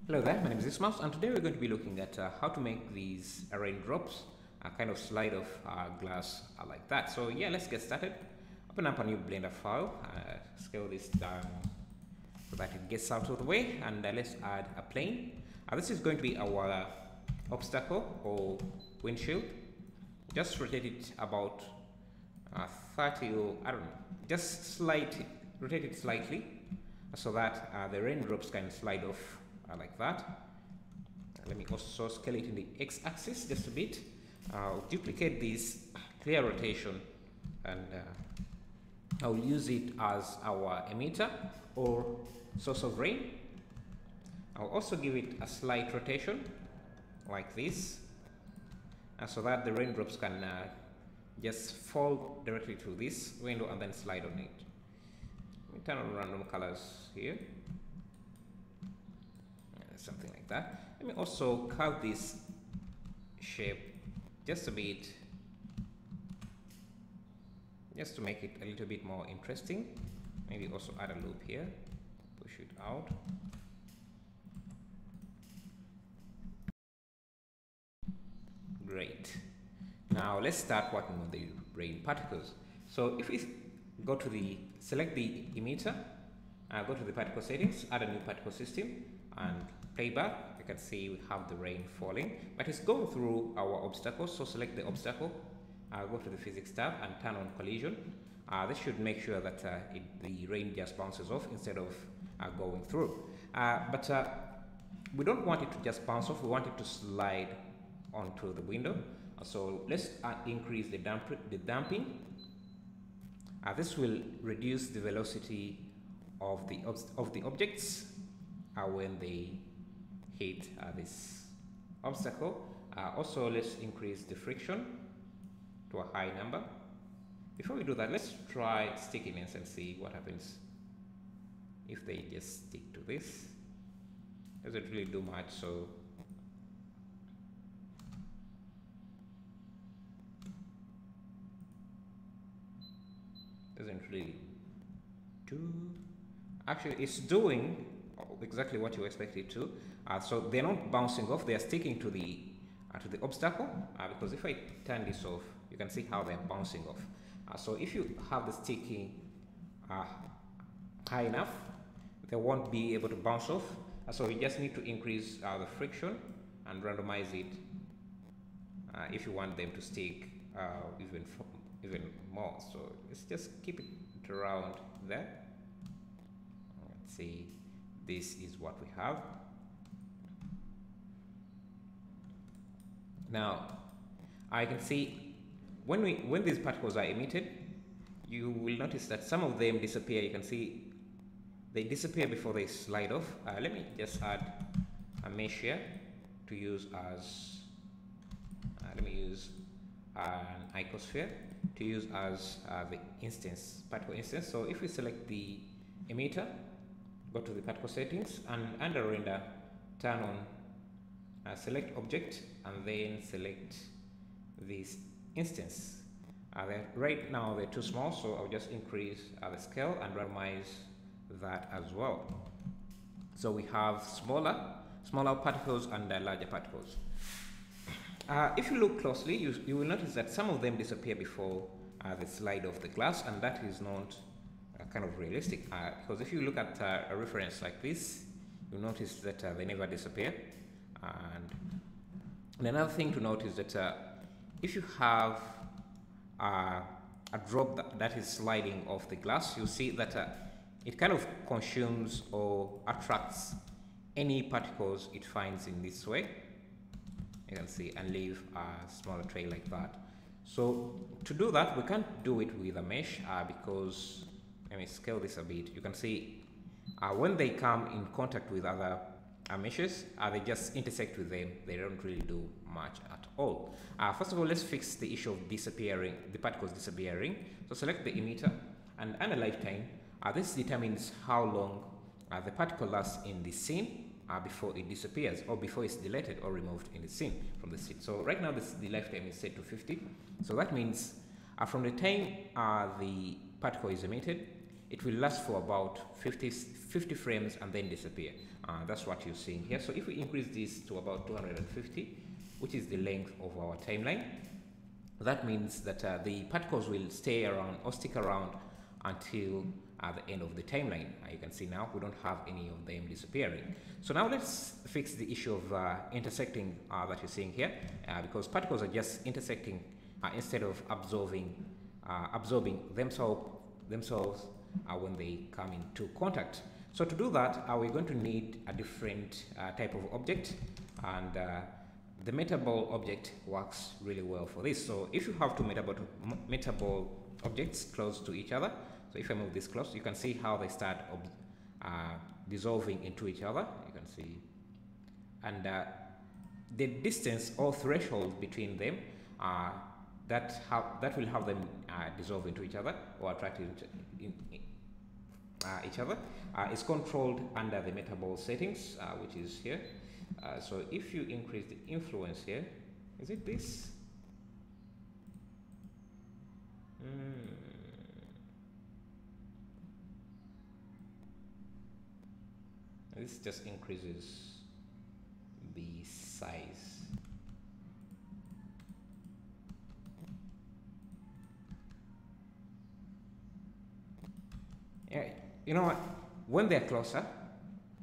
Hello there, my name is Ismail, and today we're going to be looking at how to make these raindrops kind of slide off glass like that. So yeah, let's get started. Open up a new Blender file, scale this down so that it gets out of the way, and let's add a plane. This is going to be our obstacle or windshield. Just rotate it about 30 or I don't know, just rotate it slightly so that the raindrops can slide off like that. Let me also scale it in the x-axis just a bit. I'll duplicate this clear rotation and I'll use it as our emitter or source of rain. I'll also give it a slight rotation like this so that the raindrops can just fall directly to this window and then slide on it. Let me turn on random colors here. Something like that. Let me also curve this shape just a bit, just to make it a little bit more interesting. Maybe also add a loop here, push it out. Great. Now let's start working on the rain particles. So if we go to select the emitter, go to the particle settings, add a new particle system, and play back, you can see we have the rain falling, but it's going through our obstacles. So select the obstacle, go to the physics tab and turn on collision. This should make sure that the rain just bounces off instead of going through. But we don't want it to just bounce off, we want it to slide onto the window. So let's increase the damping. This will reduce the velocity of the objects when they hit this obstacle. Also, let's increase the friction to a high number. Before we do that, let's try stickiness and see what happens if they just stick to this. Doesn't really do much, so doesn't really do. Actually, it's doing exactly what you expect it to. So they're not bouncing off; they are sticking to the obstacle. Because if I turn this off, you can see how they're bouncing off. So if you have the sticking high enough, they won't be able to bounce off. So you just need to increase the friction and randomize it if you want them to stick even more. So let's just keep it around there. Let's see. This is what we have. Now, I can see when these particles are emitted, you will notice that some of them disappear. You can see they disappear before they slide off. Let me just add a mesh here to use as, let me use an icosphere to use as the particle instance. So if we select the emitter, go to the particle settings, and under render, turn on select object, and then select this instance. Right now they're too small, so I'll just increase the scale and randomize that as well. So we have smaller particles and larger particles. If you look closely, you will notice that some of them disappear before the slide of the glass, and that is not kind of realistic, because if you look at a reference like this, you'll notice that they never disappear. And another thing to note is that if you have a drop that is sliding off the glass, you'll see that it kind of consumes or attracts any particles it finds in this way. You can see, and leave a smaller trail like that. So to do that, we can't do it with a mesh because, let me scale this a bit. You can see when they come in contact with other meshes, they just intersect with them. They don't really do much at all. First of all, let's fix the issue of the particles disappearing. So select the emitter and a lifetime. This determines how long the particle lasts in the scene before it disappears, or before it's deleted or removed in the scene from the scene. So right now the lifetime is set to 50. So that means from the time the particle is emitted, it will last for about 50 frames and then disappear. That's what you're seeing here. So if we increase this to about 250, which is the length of our timeline, that means that the particles will stay around or stick around until the end of the timeline. You can see now we don't have any of them disappearing. So now let's fix the issue of intersecting that you're seeing here, because particles are just intersecting instead of absorbing themselves when they come into contact. So to do that, we're going to need a different type of object, and the metaball object works really well for this. So if you have two metaball objects close to each other, so if I move this close, you can see how they start dissolving into each other. You can see, and the distance or threshold between them that will have them dissolve into each other or attract each other is controlled under the metaball settings, which is here. So if you increase the influence here, is it this? This just increases the size. Yeah, you know what? When they're closer,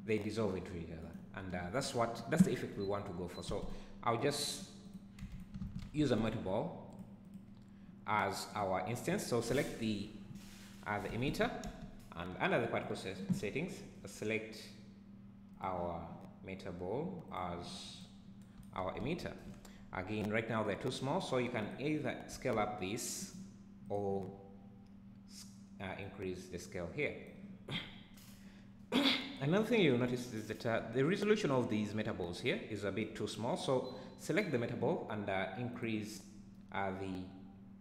they dissolve into each other, and that's the effect we want to go for. So I'll just use a metaball as our instance. So select the emitter, and under the particle settings, select our metaball as our emitter. Again, right now they're too small, so you can either scale up this or increase the scale here. Another thing you'll notice is that the resolution of these metaballs here is a bit too small, so select the metaball and increase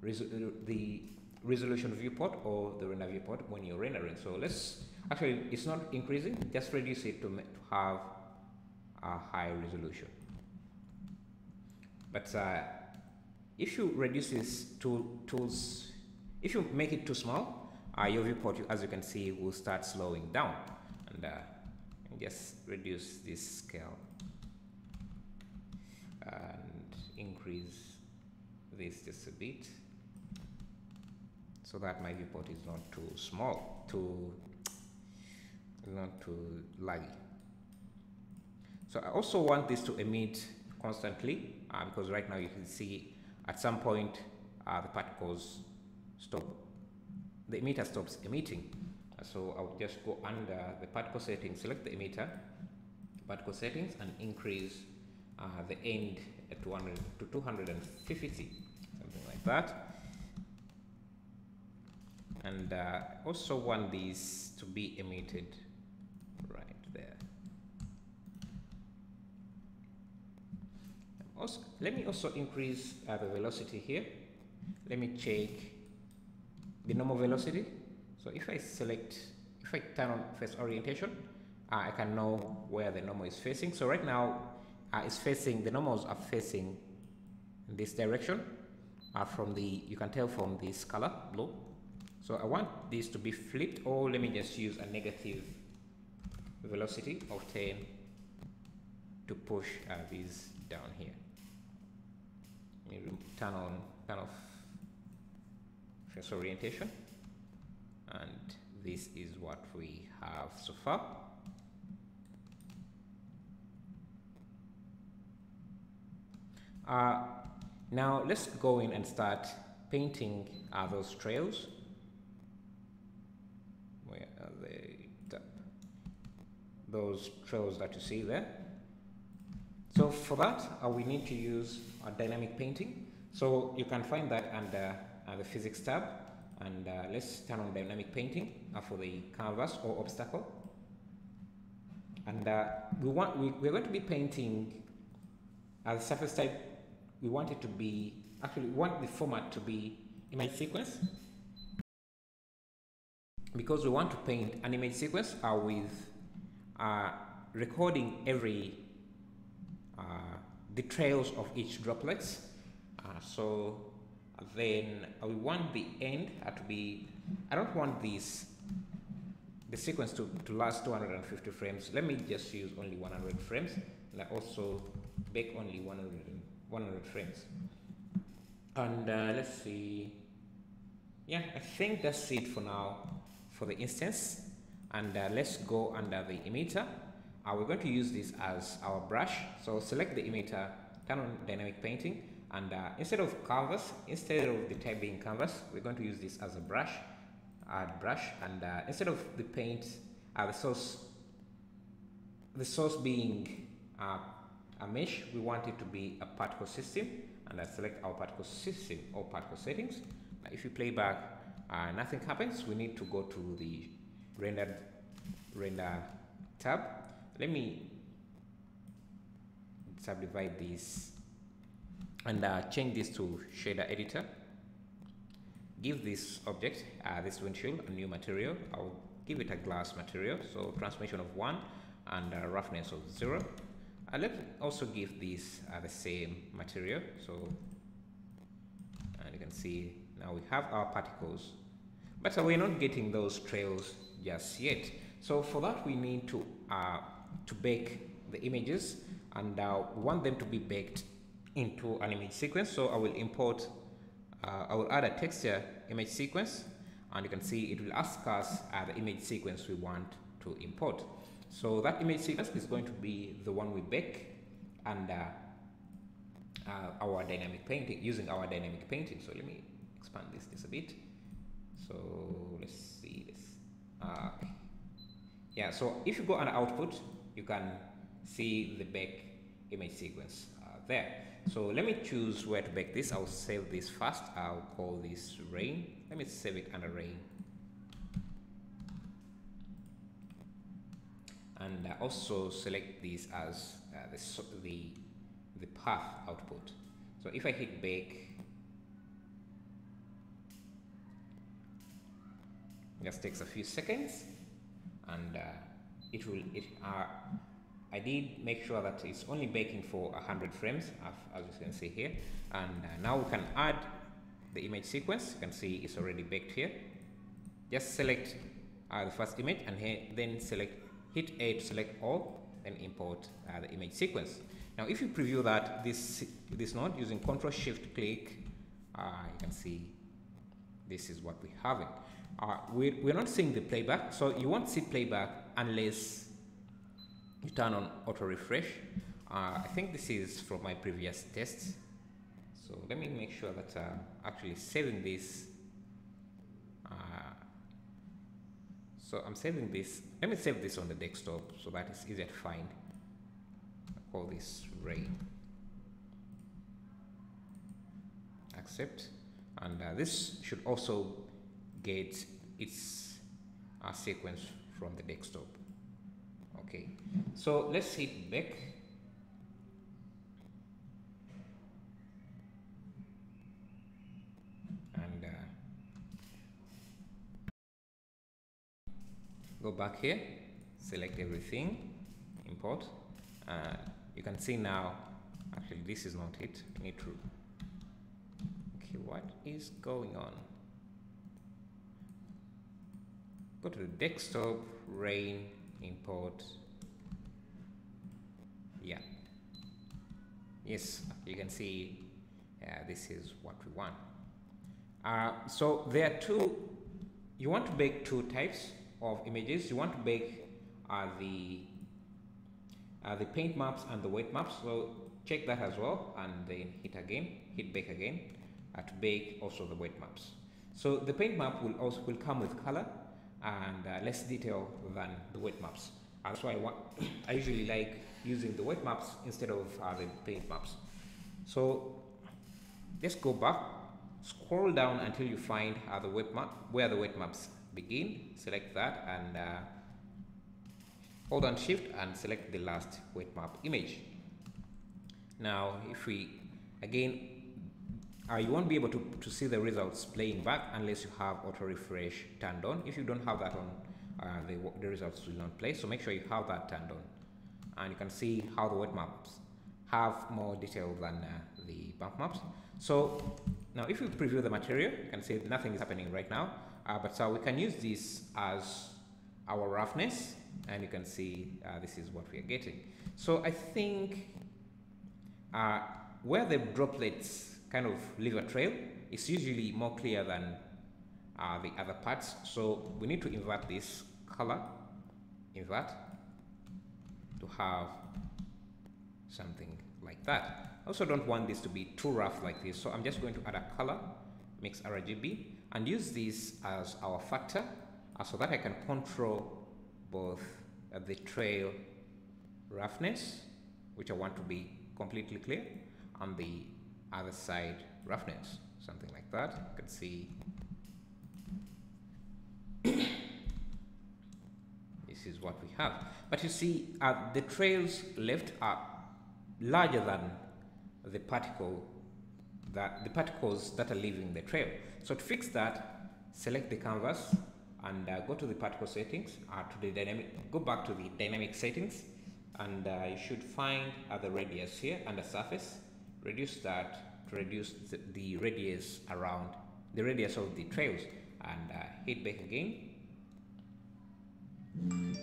the resolution viewport or the render viewport when you're rendering. So actually it's not increasing, just reduce it to have a high resolution. But if you reduce this if you make it too small, your viewport, as you can see, will start slowing down. And just reduce this scale and increase this just a bit, so that my viewport is not too small, not too laggy. So I also want this to emit constantly, because right now you can see at some point the particles stop, the emitter stops emitting. So I'll just go under the particle settings, select the emitter, particle settings, and increase the end at 200 to 250, something like that. And also want these to be emitted right there. Let me also increase the velocity here. Let me check the normal velocity. So if I turn on face orientation, I can know where the normal is facing. So right now the normals are facing in this direction, you can tell from this color, blue. So I want this to be flipped, or let me just use a negative velocity of 10 to push these down here. Let me turn off face orientation, and this is what we have so far. Now let's go in and start painting those trails. Where are they? Those trails that you see there. So for that, we need to use a dynamic painting. So you can find that under the physics tab, and let's turn on dynamic painting for the canvas or obstacle. And we're going to be painting the surface type. We want it to be, actually we want the format to be image sequence, because we want to paint an image sequence with recording the trails of each droplets. So then we want the end to be, I don't want this the sequence to last 250 frames. Let me just use only 100 frames, and I also bake only 100 frames. And let's see. Yeah, I think that's it for now for the instance. And let's go under the emitter. We're going to use this as our brush. So select the emitter, turn on dynamic painting, and instead of canvas, instead of the type being canvas, we're going to use this as a brush. Add brush, and instead of the paint, the source being a mesh, we want it to be a particle system, and I select our particle system or particle settings. Now, if you play back, nothing happens. We need to go to the render tab. Let me subdivide this and change this to shader editor. Give this object, this windshield, a new material. I'll give it a glass material, so transformation of 1 and roughness of 0. Let's also give this the same material. So, and you can see now we have our particles, but we're not getting those trails just yet. So for that, we need to bake the images, and we want them to be baked into an image sequence. So I will import. I will add a texture image sequence, and you can see it will ask us the image sequence we want to import. So that image sequence is going to be the one we bake, and our dynamic painting, using our dynamic painting. So let me expand this a bit. So let's see this. Yeah, so if you go under output, you can see the bake image sequence there. So let me choose where to bake this. I'll save this first. I'll call this rain. Let me save it under rain. And also select this as the path output. So if I hit bake, just takes a few seconds, and I did make sure that it's only baking for 100 frames, as you can see here. And now we can add the image sequence. You can see it's already baked here. Just select the first image, and then hit A to select all, then import the image sequence. Now, if you preview this node using Ctrl Shift click, you can see this is what we have. We're not seeing the playback, so you won't see playback unless you turn on auto refresh. I think this is from my previous tests, so let me make sure that actually saving this. So I'm saving this. Let me save this on the desktop so that it's easier to find. I call this rain. Accept, and this should also get its sequence from the desktop. Okay, so let's hit back. And go back here, select everything, import. You can see now, actually this is not it. I need to, okay, what is going on? Go to the desktop, rain, import. Yeah, yes, you can see this is what we want. So there are you want to bake two types of images. You want to bake the paint maps and the weight maps. So check that as well, and then hit bake again to bake also the weight maps. So the paint map will come with color and less detail than the weight maps. That's why I usually like using the weight maps instead of the paint maps. So just go back, scroll down until you find the weight map, where the weight maps begin. Select that, and hold on Shift and select the last weight map image. Now, if we again, you won't be able to see the results playing back unless you have auto refresh turned on. If you don't have that on, the results will not play. So make sure you have that turned on, and you can see how the weight maps have more detail than the bump maps. So now if you preview the material, you can see nothing is happening right now, but so we can use this as our roughness, and you can see this is what we are getting. So I think where the droplets kind of leave a trail, it's usually more clear than the other parts. So we need to invert this color, invert, to have something like that. I also don't want this to be too rough like this, so I'm just going to add a color, mix RGB, and use this as our factor so that I can control both the trail roughness, which I want to be completely clear, and the other side roughness, something like that. You can see this is what we have. But you see, the trails left are larger than the particles that are leaving the trail. So to fix that, select the canvas and go to the particle settings, go back to the dynamic settings, and you should find the radius here under surface. Reduce that to reduce the radius around the radius of the trails, and hit back again. And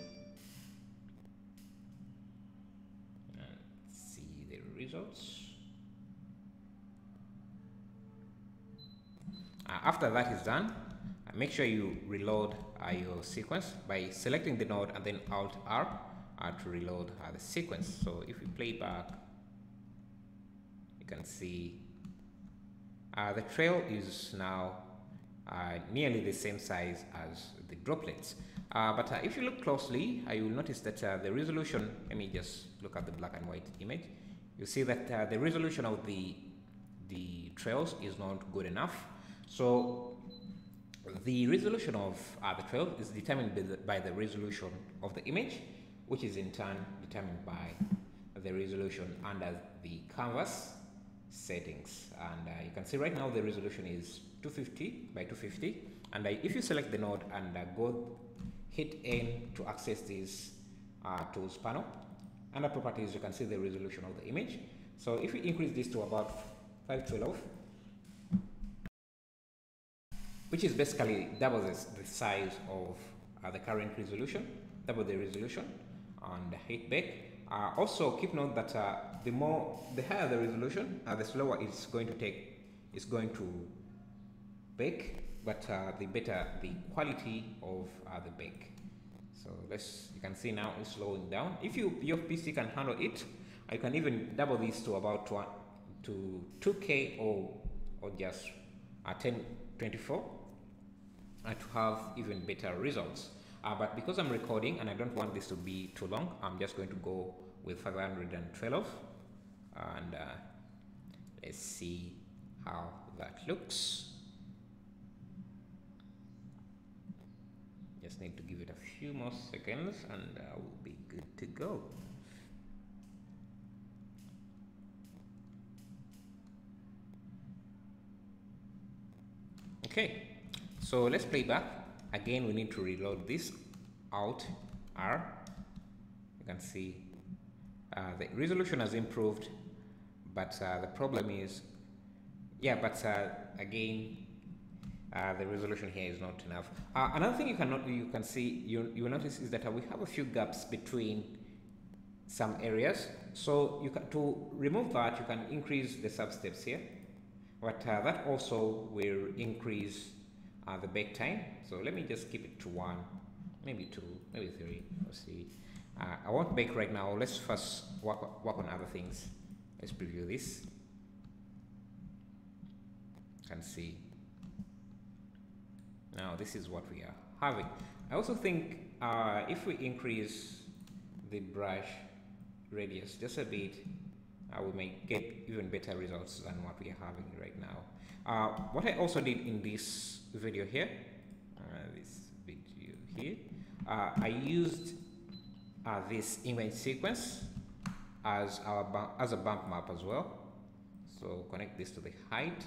see the results. After that is done, make sure you reload your sequence by selecting the node and then Alt R to reload the sequence. So if we play back, you can see the trail is now nearly the same size as the droplets. But if you look closely, you will notice that the resolution, let me just look at the black and white image. You see that the resolution of the trails is not good enough. So the resolution of the trail is determined by the resolution of the image, which is in turn determined by the resolution under the canvas settings. And you can see right now the resolution is 250 by 250. And if you select the node and go hit N to access this tools panel, under properties you can see the resolution of the image. So if we increase this to about 512, which is basically double the size of the current resolution, double the resolution, and hit back. Also keep note that the higher the resolution, the slower it's going to bake, but the better the quality of the bake. So you can see now it's slowing down. If your PC can handle it, you can even double this to about 2K or just 1024 to have even better results. But because I'm recording and I don't want this to be too long, I'm just going to go with 512, and let's see how that looks. Just need to give it a few more seconds and we'll be good to go. Okay, so let's play back. Again, we need to reload this, Alt R. You can see the resolution has improved, but the problem is, again, the resolution here is not enough. Another thing you will notice is that we have a few gaps between some areas. So to remove that, you can increase the substeps here, but that also will increase the bake time. So let me just keep it to 1, maybe 2, maybe 3. Let's see. I won't bake right now. Let's first work on other things. Let's preview this. You can see. Now this is what we are having. I also think if we increase the brush radius just a bit, we may get even better results than what we are having right now. What I also did in this video here, I used this image sequence as a bump map as well. So connect this to the height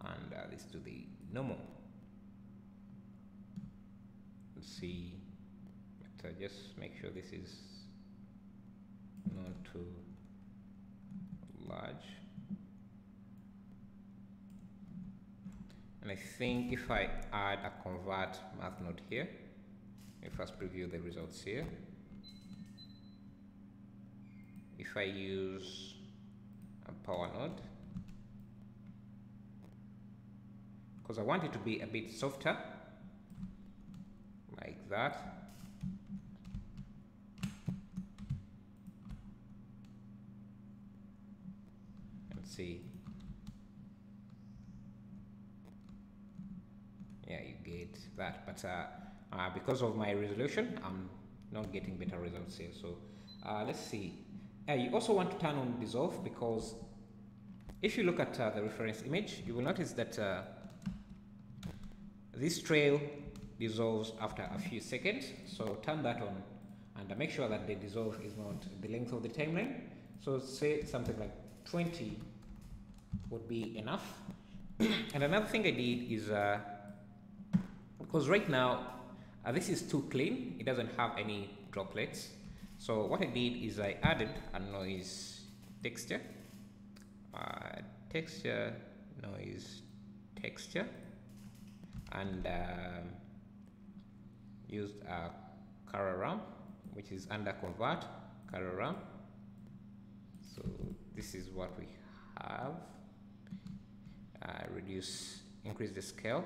and this to the normal. Let's see, but just make sure this is not too large. And I think if I add a convert math node here, Let me first preview the results here. If I use a power node, because I want it to be a bit softer, like that. Let's see. Yeah, you get that, but because of my resolution, I'm not getting better results here. So let's see. You also want to turn on dissolve, because if you look at the reference image, you will notice that this trail dissolves after a few seconds. So turn that on and make sure that the dissolve is not the length of the timeline. So say something like 20 would be enough. And another thing I did is, because right now this is too clean, it doesn't have any droplets. So what I did is I added a noise texture, noise texture, and used a color ramp, which is under convert color ramp. So this is what we have. Increase the scale.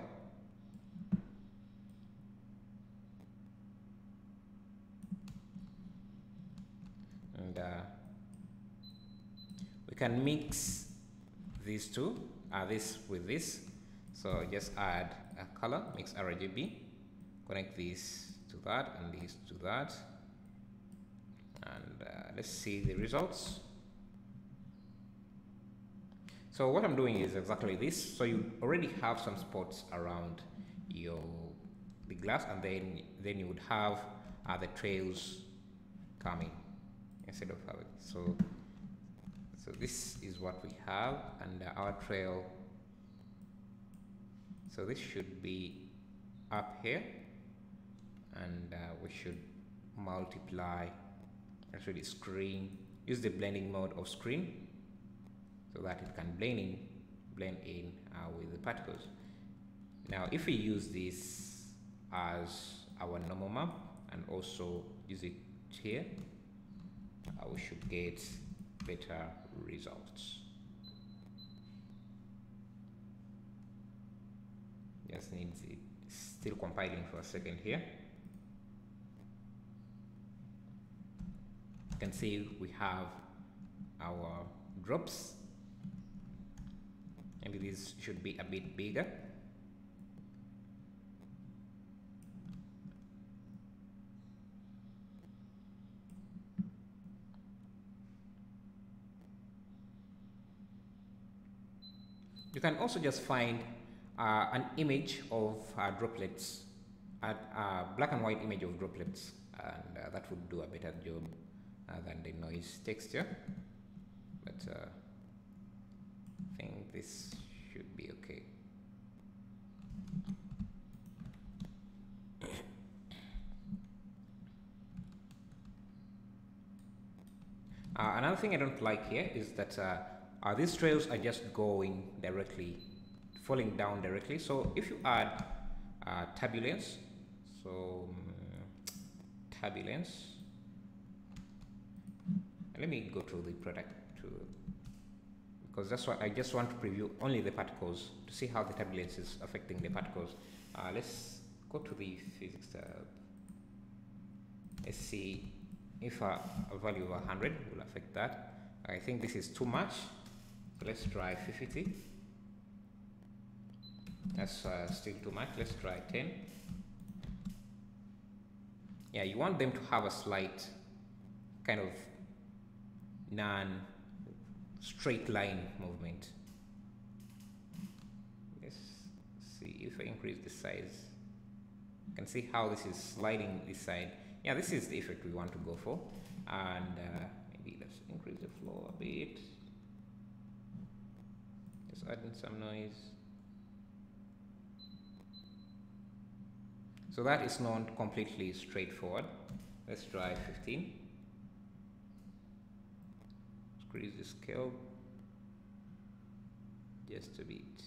And we can mix these two, this with this. So just add a color, mix RGB, connect this to that and this to that, and let's see the results. So what I'm doing is exactly this. So you already have some spots around the glass, and then you would have the trails coming instead of having. So this is what we have, and our trail. So this should be up here, and we should multiply, actually screen, use the blending mode of screen so that it can blend in with the particles. Now if we use this as our normal map and also use it here, we should get better results. Just needs it still compiling for a second here. You can see we have our drops. Maybe this should be a bit bigger. You can also just find an image of droplets, a black and white image of droplets, and that would do a better job than the noise texture. But I think this should be okay. Another thing I don't like here is that these trails are just going directly, falling down directly. So if you add turbulence, turbulence, let me go to the product because that's what I just want to preview only the particles to see how the turbulence is affecting the particles. Let's go to the physics tab. Let's see if a value of 100 will affect that. I think this is too much, so let's try 50. That's still too much. Let's try 10. Yeah, you want them to have a slight kind of non-straight line movement. Let's see if I increase the size. You can see how this is sliding this side. Yeah, this is the effect we want to go for. And maybe let's increase the flow a bit. Just adding some noise. So that is not completely straightforward. Let's try 15. Increase the scale just a bit.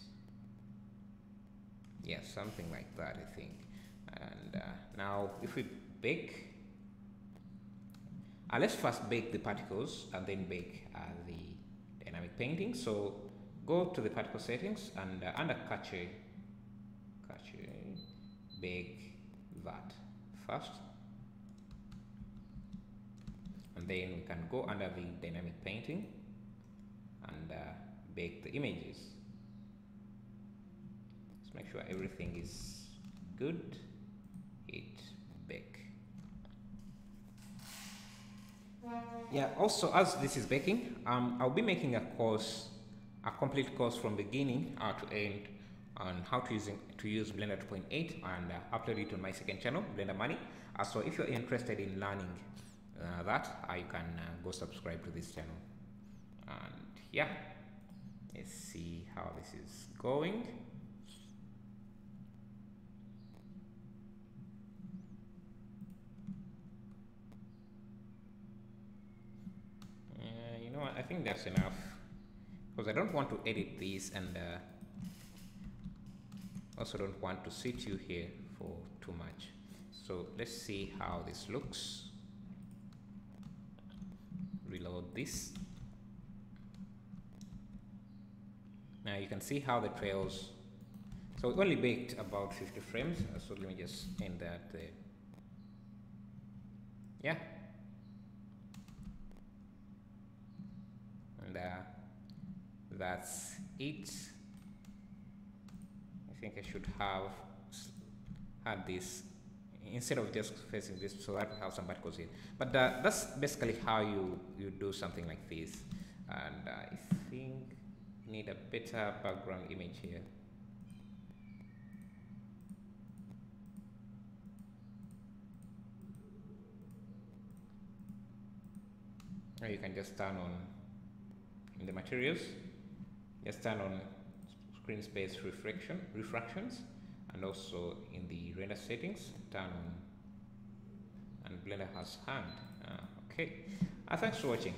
Yeah, something like that, I think. And now if we bake, let's first bake the particles and then bake the dynamic painting. So go to the particle settings and under Cache, bake that first, and then we can go under the dynamic painting and bake the images. Let's make sure everything is good. Hit bake. Yeah, also as this is baking, I'll be making a complete course from beginning to end on how to use Blender 2.8 and upload it on my second channel, Blender Money. So if you're interested in learning that, you can go subscribe to this channel. And yeah, let's see how this is going. You know what, I think that's enough, because I don't want to edit these, and also don't want to sit you here for too much. So let's see how this looks. Reload this. Now you can see how the trails. So we only baked about 50 frames, so let me just end that there. Yeah. And that's it. I think I should have had this instead of just facing this, so that we have some particles here. But that's basically how you do something like this. And I think you need a better background image here. Or you can just turn on in the materials, just turn on screen space refractions, and also in the render settings, turn on, and Blender has hand. Okay, thanks for watching.